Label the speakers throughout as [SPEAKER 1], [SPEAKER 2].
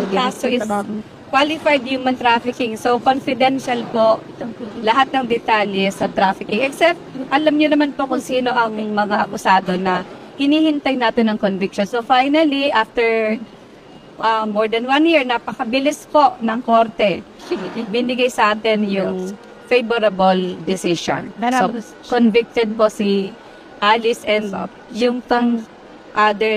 [SPEAKER 1] ang kaso is qualified human trafficking. So, confidential po lahat ng detalye sa trafficking. Except, alam niyo naman po kung sino ang mga akusado na hinihintay natin ng conviction. So, finally, after more than 1 year, napakabilis po ng korte. Binigay sa atin yung favorable decision. So, convicted po si Alice and yung other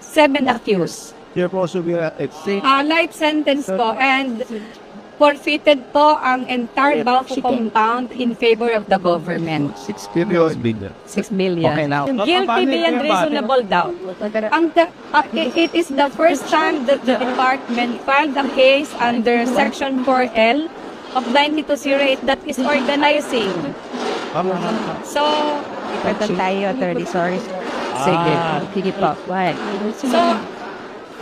[SPEAKER 1] 7 accused. Life sentence po and forfeited po ang entire Bauco compound in favor of the government.
[SPEAKER 2] 6 billion.
[SPEAKER 1] 6 billion.
[SPEAKER 2] Okay, now.
[SPEAKER 1] Guilty beyond reasonable doubt. It is the first time that the department filed a case under Section 4L of 9208 that is organizing. So,
[SPEAKER 3] Ito tayo, attorney. Sorry. Sige. Sige po. What?
[SPEAKER 1] So,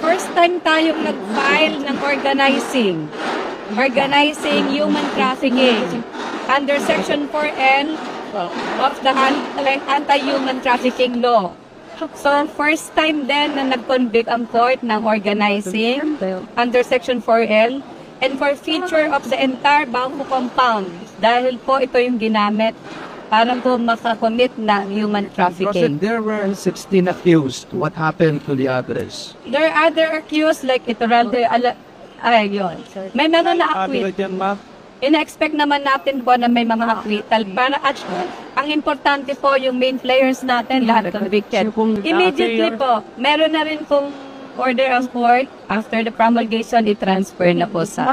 [SPEAKER 1] first time tayong nag-file ng organizing human trafficking under Section 4L of the Anti-Human Trafficking Law. So, first time din na nag-convict ang court ng organizing under Section 4L and for feature of the entire Bauco compound dahil po ito yung ginamit para po makakommit ng human trafficking.
[SPEAKER 2] There were 16 accused. What happened to the others?
[SPEAKER 1] There are other accused like Iturralde, yun. May mga na-acquit. Ina-expect naman natin po na may mga acquittal para at ang importante po yung main players natin lahat convicted. Immediately po, meron na rin pong order of court after the promulgation, i-transfer na po sa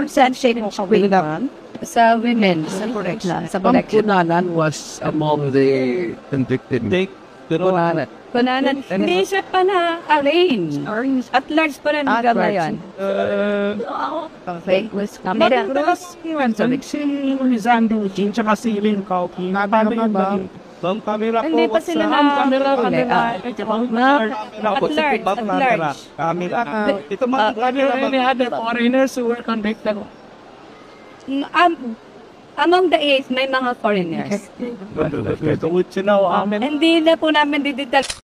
[SPEAKER 1] women. Sa
[SPEAKER 2] Kunanan was among the convicted.
[SPEAKER 1] Kunanan. Hindi siya pa na-arrange. At large pa rin hanggang ngayon. Okay. Hindi pa sila
[SPEAKER 2] foreigners who were convicted.
[SPEAKER 1] Among the 8, may mga foreigners. Hindi na po namin didetail.